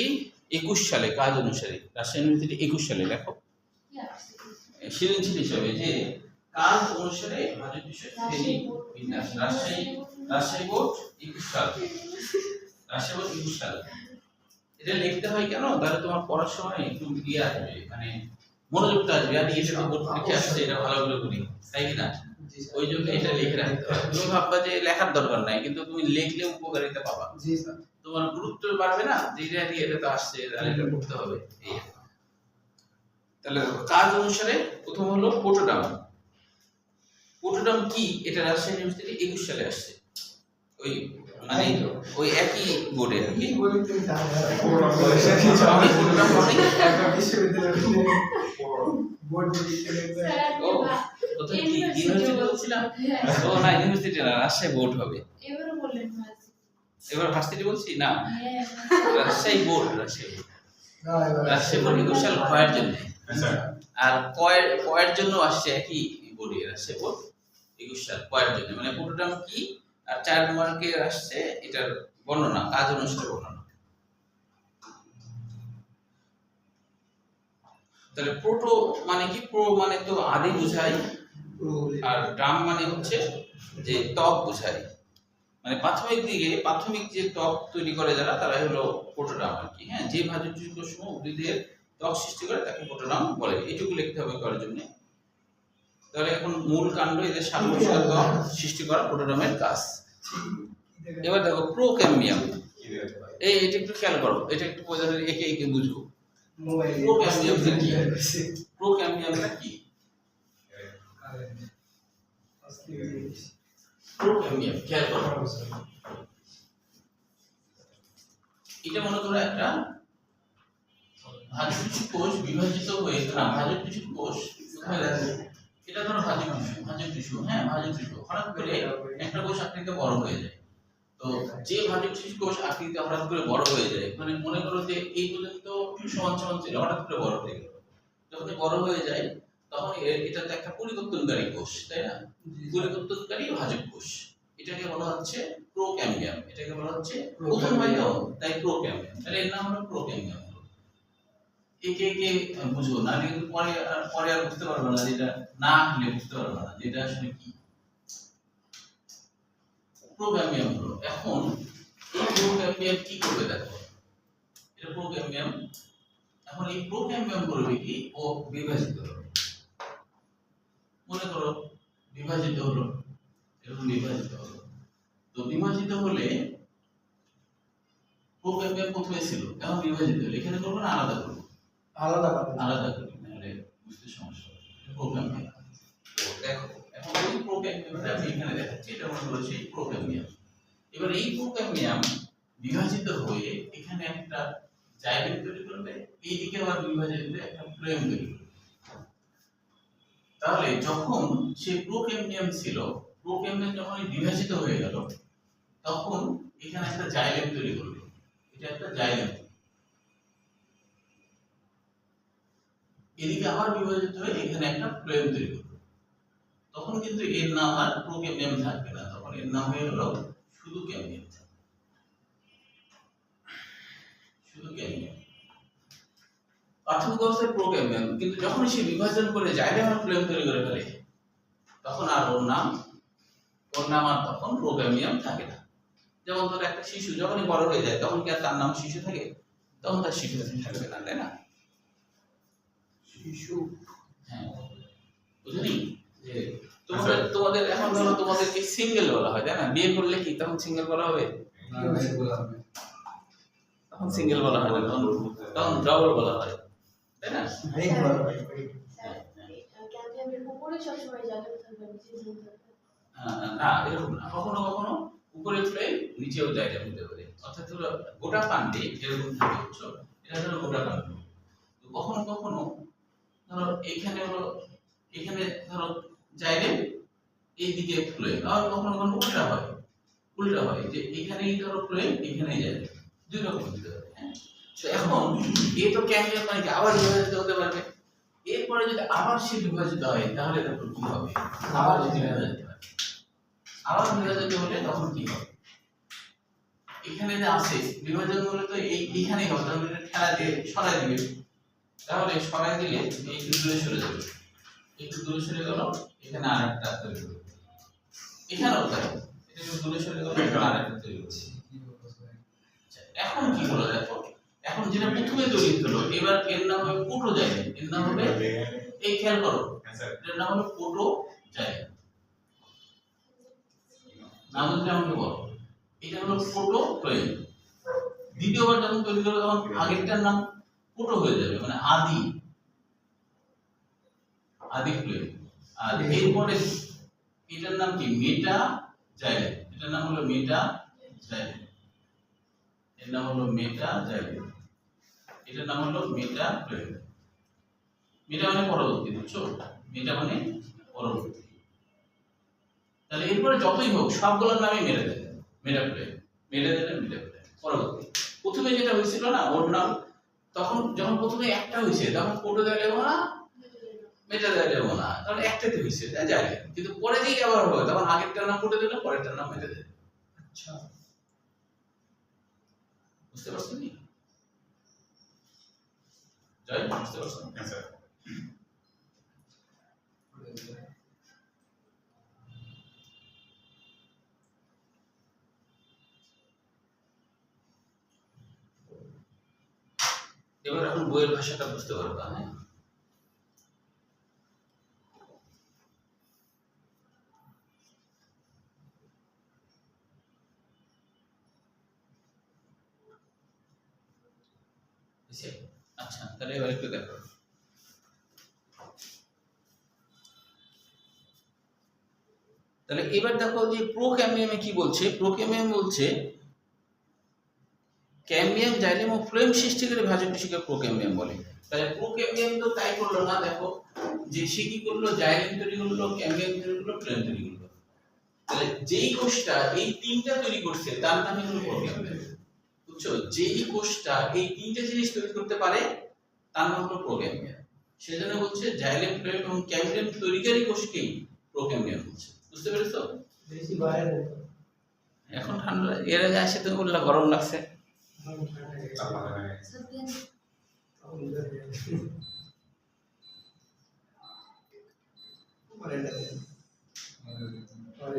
21 সালে। কাজ অনুসারে রাজশাহী ইউনিভার্সিটি 21 সালে দেখো সৃজনশীল হিসেবে যে কাজ অনুসারে ভাজক বিষয় শ্রেণী বিন্যাস রাজশাহী বোর্ড 21 সাল। রাজশাহী বোর্ড 21 সাল। এটা লিখতে হয় কেন? তাহলে তোমার পড়ার সময় একটু ইয়ে আসবে, মানে মনোযোগটা আসবে। আর এটা তো বোর্ড লিখে আসছে, এটা ভালো করে করি, তাই কি না? ওই জন্য এটা লিখে রাখতে হয়। তুমি ভাববা যে লেখার দরকার নাই, কিন্তু তুমি লিখলে উপকারিতা পাবা। জি স্যার। তোমার গুরুত্ব বাড়বে না যে এটা তো আসছে, তাহলে এটা করতে হবে। তাহলে কাজ অনুসারে প্রথম হলো পোটোডাম। পোটোডাম কি? এটা রাজশাহী ইউনিভার্সিটি 21 সালে আসছে। ওই মানে ওই একই বোর্ডে আর কি। কি বলি তুমি জানো না? আমি পোটোডাম অনেক একটা বিশ্ববিদ্যালয়ের বোর্ড লিখতে ও তো কি ইউনিভার্সিটি বলছিলাম? ও না, ইউনিভার্সিটি না, রাজশাহী বোর্ড হবে। এবারে বললেন ভার্সিটি। এবার ভার্সিটি বলছি না, হ্যাঁ, রাজশাহী বোর্ড। রাজশাহী বোর্ড 21 সাল ক্ষয়ের জন্য, আর কয়ের জন্য আসছে একই বোর্ডে রাজশাহী বোর্ড 21 সাল ক্ষয়ের জন্য। মানে পোটোডাম কি আর 4 মার্কে আসছে এটার বর্ণনা, কাজ অনুসারে বর্ণনা। তাহলে প্রোটো মানে কি? প্রো মানে তো আদি বোঝায়, আর ড্রাম মানে হচ্ছে যে ত্বক বোঝায়। মানে প্রাথমিক যে ত্বক তৈরি করে যারা, তারা হলো পোটোডাম আর কি। হ্যাঁ, যে ভাজক কোষসমূহ উদ্ভিদের ত্বক সৃষ্টি করে তাকে পোটোডাম বলে। এটুকু লিখতে হবে করার জন্য। তাহলে এখন মূল কাণ্ড, এদের সাবকোষীয় ত্বক সৃষ্টি করা পোটোডামের কাজ। এবার দেখো প্রোক্যাম্বিয়াম। এটা একটু খেয়াল করো, এটা একটু বোঝানোর একে বুঝো। প্রোক্যাম্বিয়ামটা কি? প্রোক্যাম্বিয়ামটা কি? প্রোক্যাম্বিয়াম খেয়াল করো। এটা মনে করো একটা ভাজক কোষ বিভাজিত হয়ে, ভাজক কোষ এটা ধরো ভাজক টিস্যু। হ্যাঁ, ভাজক টিস্যু হঠাৎ করে একটা কোষ আকৃতিতে বড় হয়ে যায়। তো যে ভাজক কোষ আকৃতিতে হঠাৎ করে বড় হয়ে যায়, মানে মনে করো যে এই পর্যন্ত সমান ছিল, হঠাৎ করে বড় হয়ে গেল। যখন বড় হয়ে যায় তখন এটা তো একটা পরিবর্তনকারী কোষ, তাই না? পরিবর্তনকারী ভাজক কোষ, এটাকে বলা হচ্ছে প্রোক্যাম্বিয়াম। এটাকে বলা হচ্ছে প্রথম হয়তো, তাই প্রোক্যাম্বিয়াম। তাহলে এর নাম হলো প্রোক্যাম্বিয়াম। একে বুঝো না, কিন্তু পরে আর বুঝতে পারবে না, যেটা না হলে বুঝতে পারবে না যেটা আসলে কি প্রোক্যাম্বিয়াম হলো। এখন এই প্রোক্যাম্বিয়াম কি করবে দেখো, এটা প্রোক্যাম্বিয়াম। এখন এই প্রোক্যাম্বিয়াম করবে কি? ও বিভাজিত হবে। মনে করো বিভাজিত হলো, এরকম বিভাজিত হলো। তো বিভাজিত হলে প্রোক্যাম্বিয়াম প্রথমে ছিল, এখন বিভাজিত হলো। এখানে করবো না আলাদা করবো? আলাদা করি, নাহলে বুঝতে সমস্যা হবে। প্রোক্যাম্বিয়াম এবার এই প্রোক্যাম্বিয়াম বিভাজিত হয়ে এখানে একটা জাইলেম তৈরি করবে, এইদিকে আবার বিভাজিত হয়ে একটা ফ্লোয়েম তৈরি করবে। তাহলে যখন সে প্রোক্যাম্বিয়াম ছিল, প্রোক্যাম্বিয়াম যখন বিভাজিত হয়ে গেল তখন এখানে একটা জাইলেম তৈরি করবে, এটা একটা জাইলেম। এদিকে আবার বিভাজিত হয়ে এখানে একটা ফ্লোয়েম তৈরি করবে। তখন কিন্তু এর নাম আর প্রোক্যাম্বিয়াম থাকবে না, তখন এর নাম হয়ে গেল শুধু ক্যাম্বিয়াম, শুধু ক্যাম্বিয়াম। প্রাথমিক অবস্থায় প্রোক্যাম্বিয়াম, কিন্তু যখন সে বিভাজন করে জাইলেম আর ফ্লোয়েম তৈরি করে ফেলে তখন আর ওর নাম আর তখন প্রোক্যাম্বিয়াম থাকে না। যেমন ধর একটা শিশু যখনই বড় হয়ে যায় তখন কি আর তার নাম শিশু থাকে? তখন তার শিশু থাকবে না, তাই না? শিশু, হ্যাঁ, বুঝলি যে তোমাদের এখন ধরো তোমাদেরকে সিঙ্গেল বলা হয়, তাই না? বিয়ে করলে কি তখন সিঙ্গেল বলা হবে? তখন সিঙ্গেল বলা হয় না, তখন ডাবল বলা হয়, তাই না? অনেক বড় ভাই। ক্যাম্পিয়ামের উপরে সবসময় জায়গা থাকবে, নিচে থাকবে। না, এরকম না, কখনো কখনো উপরে ফ্লোয়েম নিচেও জায়গা হতে পারে। অর্থাৎ ধরো গোটা কাণ্ডে এরকম থাকে, বুঝছো? এটা ধরো গোটা কাণ্ড, কখনো কখনো ধরো এখানে হলো, এখানে ধরো জাইলেম, এইদিকে ফ্লোয়েম। আর কখনো কখনো উল্টা হয় যে এখানেই ধরো ফ্লোয়েম, এখানেই জাইলেম, দুই রকম হতে পারে। হ্যাঁ, তো এখন এ তো ক্যাম্বিয়াম মানে কি আবার বিভাজিত হতে পারবে। এরপরে যদি আবার সে বিভাজিত হয় তাহলে তখন কি হবে? আবার যদি বিভাজিত হয়, আবার বিভাজিত হলে তখন কি হবে? এখানে যে আছে বিভাজন হলে তো এইখানেই হবে, তাহলে এটা ঠেলা দিয়ে সরাই দিবে, তাহলে সরাই দিলে একটু দূরে সরে যাবে, একটু দূরে সরে গেল, এখানে আরেকটা তৈরি হবে, এখানেও তাই, এটা একটু দূরে সরে গেল, এখানে আরেকটা তৈরি হচ্ছে। এখন কি হলো দেখো, এখন যেটা প্রথমে তৈরি হলো এবার এর নাম হবে পোটো জাইলেম, এর নাম হবে, এই খেয়াল করো, এর নাম হলো পোটো জাইলেম। নাম হচ্ছে আমাকে বলো, এটা হলো পোটো ফ্লোয়েম। দ্বিতীয়বার যখন তৈরি করবে তখন আগেরটার নাম পোটো হয়ে যাবে, মানে আদি ফ্লোয়েম। আর এরপরে এটার নাম কি? মেটা জাইলেম। এটার নাম হলো মেটা জাইলেম, এর নাম হলো মেটা জাইলেম, এটার নাম হলো মেটা ফ্লোয়েম। মেটা মানে পরবর্তী, বুঝছো? মেটা মানে পরবর্তী। তাহলে এরপরে যতই হোক সবগুলোর নামই মেটা জাইলেম, মেটা ফ্লোয়েম, মেটা জাইলেম, মেটা ফ্লোয়েম, পরবর্তী। প্রথমে যেটা হয়েছিল না ওর নাম, তখন যখন প্রথমে একটা হয়েছে তখন পোটো জাইলেম না মেটা জাইলেম না, তখন একটাতে হয়েছে জাইলেম, কিন্তু পরে যেই আবার হবে তখন আগেরটার নাম পোটো জাইলেম, পরেরটার নাম মেটা জাইলেম। আচ্ছা, বুঝতে পারছো নি? জয়, বুঝতে পারছো? হ্যাঁ স্যার। এবার এখন বইয়ের ভাষাটা বুঝতে পারবা। হ্যাঁ, আচ্ছা, তাহলে এবার একটু দেখো, তাহলে এবার দেখো যে প্রোক্যাম্বিয়ামে কি বলছে। প্রোক্যাম্বিয়াম বলছে ক্যাম্বিয়াম জাইলেম ও ফ্লোয়েম সৃষ্টিকারী ভাজক টিস্যুকে প্রোক্যাম্বিয়াম বলে। তাহলে প্রোক্যাম্বিয়াম তো তাই করলো না, দেখো যে সে কি করলো, জাইলেম তৈরি করলো, ক্যাম্বিয়াম তৈরি করলো, ফ্লোয়েম তৈরি করলো। তাহলে যেই কোষটা এই তিনটা তৈরি করছে তার নামই হলো প্রোক্যাম্বিয়াম, বুঝছো? যেই কোষটা এই তিনটা জিনিস তৈরি করতে পারে তার নাম হলো প্রোক্যাম্বিয়াম। সেজন্য বলছে জাইলেম, ফ্লোয়েম এবং ক্যাম্বিয়াম তৈরিকারী কোষকেই প্রোক্যাম্বিয়াম বলছে। বুঝতে পেরেছো? বেশি বাইরে এখন ঠান্ডা, এর আগে আসে তুমি বললা গরম লাগছে। সত্যি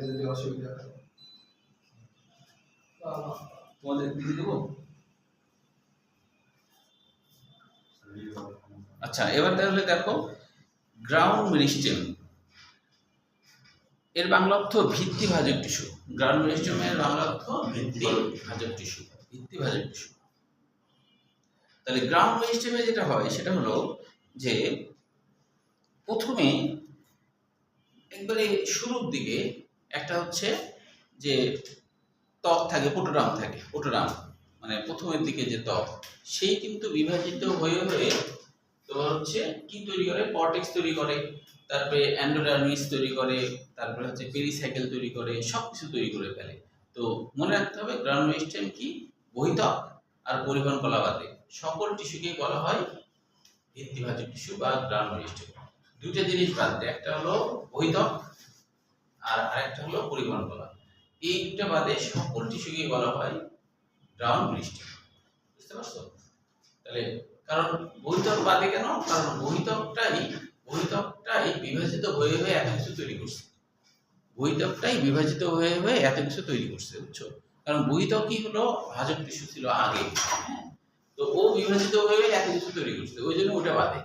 যদি অসুবিধা হয় তোমাদের দিয়ে দেবো। আচ্ছা, এবার তাহলে দেখো গ্রাউন্ড মেরিস্টেম, এর বাংলা অর্থ ভিত্তি ভাজক টিস্যু। গ্রাউন্ড মেরিস্টেমের বাংলা অর্থ ভিত্তি ভাজক টিস্যু, ভিত্তি ভাজক টিস্যু। তাহলে গ্রাউন্ড মেরিস্টেমে যেটা হয় সেটা হলো যে প্রথমে একবারে শুরুর দিকে একটা হচ্ছে যে ত্বক থাকে, পোটোরাম মানে প্রথমের দিকে যে ত্বক, সেই কিন্তু বিভাজিত হয়ে হয়ে তোমার হচ্ছে কি তৈরি করে, কর্টেক্স তৈরি করে, তারপরে এন্ডোডার্মিস তৈরি করে, তারপরে হচ্ছে পেরিসাইকেল তৈরি করে, সবকিছু তৈরি করে ফেলে। তো মনে রাখতে হবে গ্রানুলার স্টেম কি, বহিত্বক আর পরিবহন কলা বাদে সকল টিস্যুকেই বলা হয় ভিত্তিভাজক টিস্যু বা গ্রানুলার স্টেম। দুটো জিনিস বাদ দেয়, একটা হলো বহিত্বক আর আরেকটা হলো পরিবহন কলা। এই দুটো বাদে সকল টিস্যুকেই বলা হয় গ্রানুলার স্টেম। বুঝতে পারছো? তাহলে কারণ বহিত্বক বাদে কেন, কারণ বহিত্বকটাই বিভাজিত হয়ে হয়ে এত কিছু তৈরি করছে। বহিত্বকটাই বিভাজিত হয়ে হয়ে এত কিছু তৈরি করছে, বুঝছো? কারণ বহিত্বকই হলো ভাজক টিস্যু ছিল আগে, হ্যাঁ? তো ও বিভাজিত হয়ে এত কিছু তৈরি করছে, ওই জন্য এটা বাদে।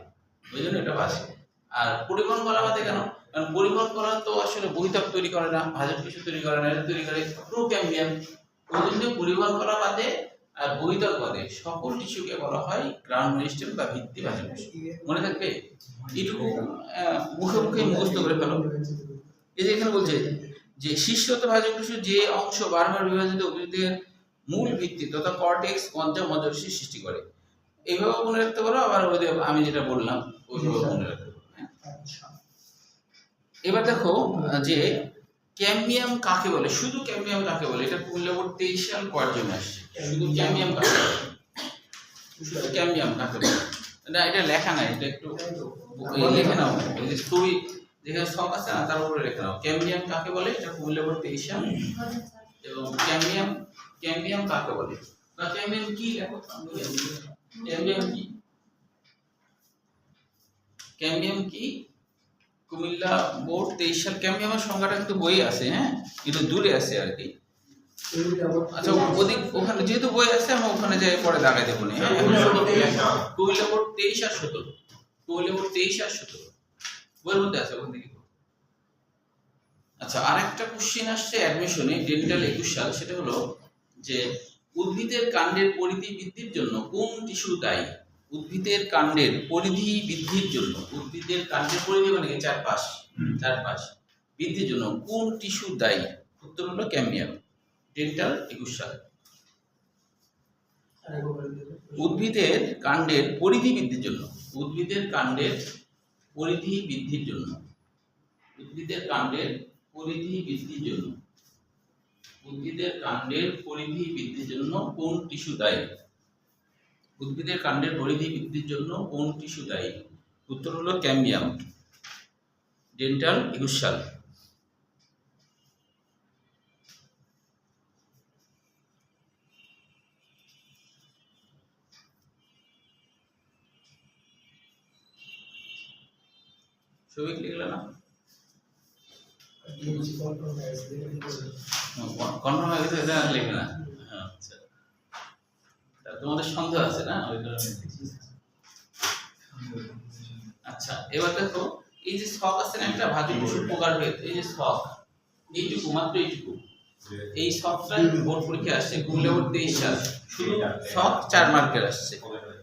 আর পরিবহন কলা বাদে কেন, কারণ পরিবহন কলা তো আসলে বহিত্বক তৈরি করে না, ভাজক টিস্যু তৈরি করে না, এটা তৈরি করে প্রোক্যাম্বিয়াম। ওই জন্য পরিবহন কলা বাদে আর বহিত্বক বাদে সকল টিস্যুকে বলা হয় গ্রানুলার স্টেম বা ভিত্তিভাজক টিস্যু। মনে থাকবে? এটুকু মুখে মুখে মুখস্থ করে ফেলো। এই যে এখানে বলছে যে শীর্ষত ভাজক টিস্যু যে অংশ বারবার বিভাজিত উদ্ভিদের মূল ভিত্তি তথা কর্টেক্স পঞ্চম মজ্জারসির সৃষ্টি করে। এইভাবে মনে রাখতে পারো, আবার ওই যে আমি যেটা বললাম ওইভাবে মনে রাখতে পারো। এবার দেখো যে ক্যাম্বিয়াম কাকে বলে, শুধু ক্যাম্বিয়াম কাকে বলে, এটা কুমিল্লা বোর্ড 23 সাল পর্যন্ত আসছে। শুধু ক্যাম্বিয়াম কাকে বলে, শুধু ক্যাম্বিয়াম কাকে বলে, না এটা লেখা নাই, এটা একটু লিখে নাও, ওই যে তুই যেখানে শখ আছে না তার উপরে লেখা নাও, ক্যাম্বিয়াম কাকে বলে, এটা কুমিল্লা বোর্ড 23 সাল। এবং ক্যাম্বিয়াম কাকে বলে বা ক্যাম্বিয়াম কি, লেখো ক্যাম্বিয়াম কি কুমিল্লা বোর্ড 23 সাল। ক্যাম্বিয়ামের সংজ্ঞাটা কিন্তু বই আছে, হ্যাঁ, একটু দূরে আছে আর কি। আচ্ছা ওখানে যেহেতু বই আছে আমি ওখানে যাই পরে দাগাই দেবো না। কুমিল্লা বোর্ড 23 আর 17, কুমিল্লা বোর্ড 23 আর 17 বইয়ের মধ্যে আছে, ওখান থেকে। আচ্ছা, আরেকটা কোশ্চেন আসছে অ্যাডমিশনে ডেন্টাল 21 সাল, সেটা হলো যে উদ্ভিদের কাণ্ডের পরিধি বৃদ্ধির জন্য কোন টিস্যু দায়ী? উদ্ভিদের কাণ্ডের পরিধি বৃদ্ধির জন্য, উদ্ভিদের কাণ্ডের পরিধি মানে চারপাশ বৃদ্ধির জন্য কোন টিস্যু দায়ী? উত্তর হলো ক্যাম্বিয়াম, ডেন্টাল 21 সাল। উদ্ভিদের কাণ্ডের পরিধি বৃদ্ধির জন্য, উদ্ভিদের কাণ্ডের পরিধি বৃদ্ধির জন্য, উদ্ভিদের কাণ্ডের পরিধি বৃদ্ধির জন্য, উদ্ভিদের কাণ্ডের পরিধি বৃদ্ধির জন্য কোন টিস্যু দায়ী? উদ্ভিদের কাণ্ডের পরিধি বৃদ্ধির জন্য কোন টিস্যু দায়ী? উত্তর হলো ক্যাম্বিয়াম, ডেন্টাল 21 সাল। সবাই ক্লিয়ার হলো না? কনফার্ম হয়ে গেছে, এটা লিখবে না? আচ্ছা, তোমাদের সন্দেহ আছে না? আচ্ছা, এবার দেখো এই যে শক আছে না একটা ভাজক টিস্যুর প্রকার ভেদ, এই যে শক, এইটুকু মাত্র এইটুকু, এই শকটা বোর্ড পরীক্ষা আসছে কুমিল্লা বোর্ড 23 সাল, শুধু শক 4 মার্কের আসছে,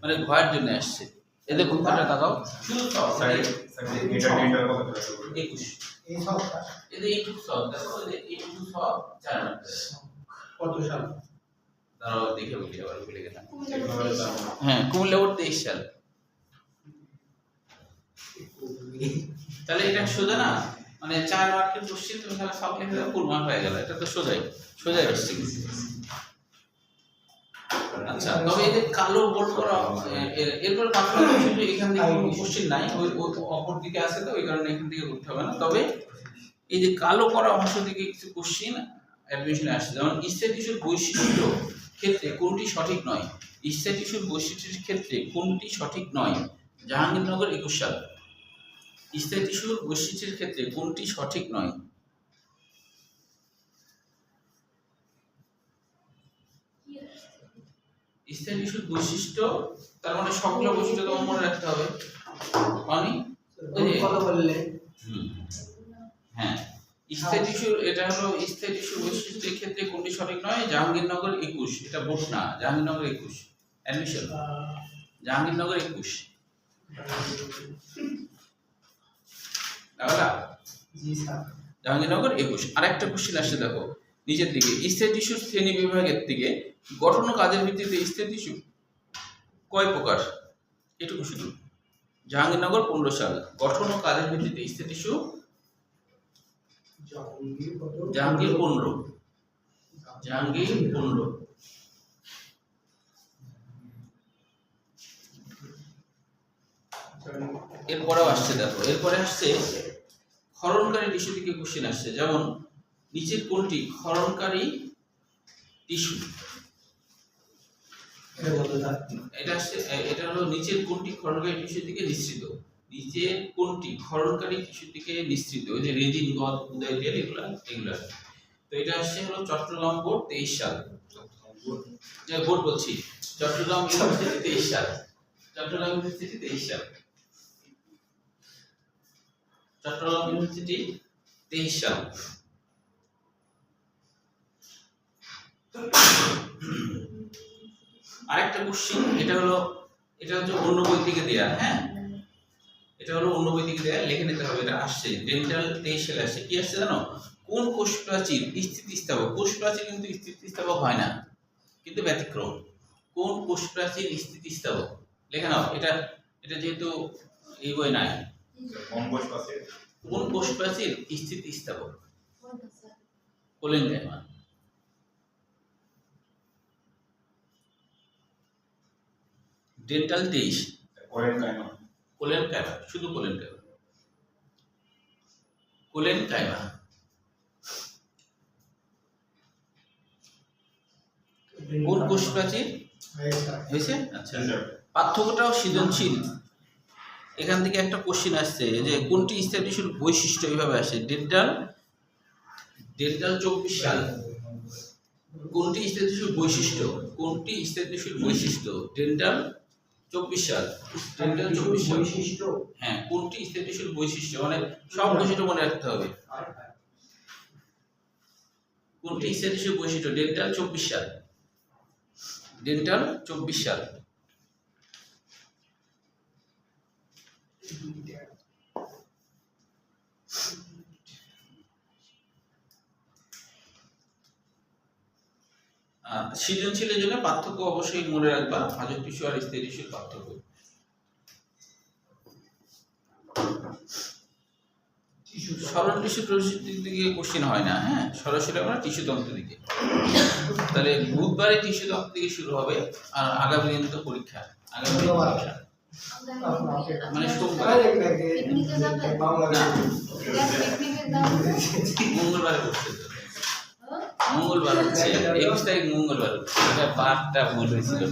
মানে ঘয়ের জন্য আসছে। এদের কোনটা তাকাও, শুধু শক এটা ডেন্টাল কত করে? 21। এই সবটা এদের এইটুকু শক, দেখো এইটুকু শক 4 মার্কের কত সাল? দাঁড়াও দেখে বলি, আবার বলে গেলাম। কুমিল্লা হ্যাঁ, কুমিল্লা বোর্ড 23 সাল। তাহলে এটা সোজা না, মানে 4 মার্কের কোশ্চেন তুমি খালি সব লিখে দাও, ফুল মার্ক হয়ে গেল, এটা তো সোজাই আসছে। আচ্ছা, তবে এই যে কালো বোল্ড করা, এরপর বাকি শুধু এখান থেকে কোনো কোশ্চেন নাই, ওই অপর দিকে আছে, তো ওই কারণে এখান থেকে করতে হবে না। তবে এই যে কালো করা অংশ থেকে কিছু কোশ্চেন অ্যাডমিশনে আসছে, যেমন ইস্টে টিস্যুর বৈশিষ্ট্য ক্ষেত্রে কোনটি সঠিক নয়? ইস্টে টিস্যুর বৈশিষ্ট্যের ক্ষেত্রে কোনটি সঠিক নয়? জাহাঙ্গীরনগর 21 সাল। ইস্টে টিস্যুর বৈশিষ্ট্যের ক্ষেত্রে কোনটি সঠিক নয়? ইস্টে টিস্যুর বৈশিষ্ট্য, তার মানে সবগুলো বৈশিষ্ট্য তোমার মনে রাখতে হবে। মানে কত বললে? হ্যাঁ, ইস্টে টিস্যুর, এটা হলো ইস্টে টিস্যুর বৈশিষ্ট্যের ক্ষেত্রে কোনটি সঠিক নয়? জাহাঙ্গীরনগর 21, এটা বোর্ড না, জাহাঙ্গীরনগর 21 অ্যাডমিশন, জাহাঙ্গীরনগর 21। জি স্যার। জাহাঙ্গীরনগর 21। আরেকটা কোশ্চেন আসছে দেখো, নিচের দিকে স্থির টিস্যুর শ্রেণী বিভাগের থেকে গঠন ও কাজের ভিত্তিতে স্থির টিস্যু কয় প্রকার? এটুকু শুধু। জাহাঙ্গীরনগর 15 সাল। গঠন ও কাজের ভিত্তিতে স্থির টিস্যু জাহাঙ্গীর 15। জাহাঙ্গীর 15। এরপরেও আসছে, দেখো এরপরে আসছে ক্ষরণকারী টিস্যু থেকে কোশ্চেন আসছে, যেমন নিচের কোনটি ক্ষরণকারী টিস্যু? এটা আসছে, এটা হলো নিচের কোনটি ক্ষরণকারী টিস্যু থেকে নিঃসৃত? নিচের কোনটি ক্ষরণকারী টিস্যু থেকে নিঃসৃত? ওই যে রেজিন, গদ, উদয় তেল, এগুলা। তো এটা আসছে হলো চট্টগ্রাম বোর্ড 23 সাল। বোর্ড বলছি, চট্টগ্রাম ইউনিভার্সিটি 23 সাল। চট্টগ্রাম ইউনিভার্সিটি 23 সাল। চট্টগ্রাম ইউনিভার্সিটি 23 সাল। আরেকটা কোশ্চেন, এটা হচ্ছে অন্য বই থেকে দেয়া। হ্যাঁ, এটা হলো অন্য বই থেকে দেয়া, লিখে নিতে হবে। এটা আসছে ডেন্টাল 23 সালে আসছে। কি আসছে জানো? কোন কোষ প্রাচীর স্থিতিস্থাপক? কোষ প্রাচীর কিন্তু স্থিতিস্থাপক হয় না, কিন্তু ব্যতিক্রম। কোন কোষ প্রাচীর স্থিতিস্থাপক? লেখে নাও। এটা যেহেতু এই বই নাই। কোন কোষ আছে? কোন কোষ প্রাচীর স্থিতিস্থাপক? কোলেনকাইমা। ডেন্টাল 23। কোলেনকাইমা। কোলেনকাইমা, শুধু কোলেনকাইমা। কোলেনকাইমা। কোন কোষ প্রাচীর হয়েছে? আচ্ছা, পার্থক্যটাও সৃজনশীল। এখান থেকে একটা কোশ্চেন আসছে যে কোনটি স্থির টিস্যুর বৈশিষ্ট্য? এইভাবে আসে ডেন্টাল 24 সাল। কোনটি স্থির টিস্যুর বৈশিষ্ট্য? কোনটি স্থির টিস্যুর বৈশিষ্ট্য? ডেন্টাল 24 সাল। ডেন্টাল 24 সাল। বৈশিষ্ট্য। হ্যাঁ, কোনটি স্থির টিস্যুর বৈশিষ্ট্য, মানে সব বৈশিষ্ট্য মনে রাখতে হবে। কোনটি স্থির টিস্যুর বৈশিষ্ট্য? ডেন্টাল 24 সাল। ডেন্টাল 24 সাল। সৃজনশীলের জন্য পার্থক্য অবশ্যই মনে রাখবা, ভাজক টিস্যু আর স্থির টিস্যুর পার্থক্য। সরল টিস্যু প্রস্তুতির দিকে কোশ্চেন হয় না। হ্যাঁ, সরাসরি আমরা টিস্যু তন্ত্রের দিকে। তাহলে বুধবারে টিস্যু তন্ত্র থেকে শুরু হবে, আর আগামী দিন তো পরীক্ষা। আগামী দিন পরীক্ষা মানে সোমবার, মঙ্গলবারে বসছে। মঙ্গলবার হচ্ছে 21 তারিখ, মঙ্গলবার। এটা পাঠটা ভুল হয়েছিল।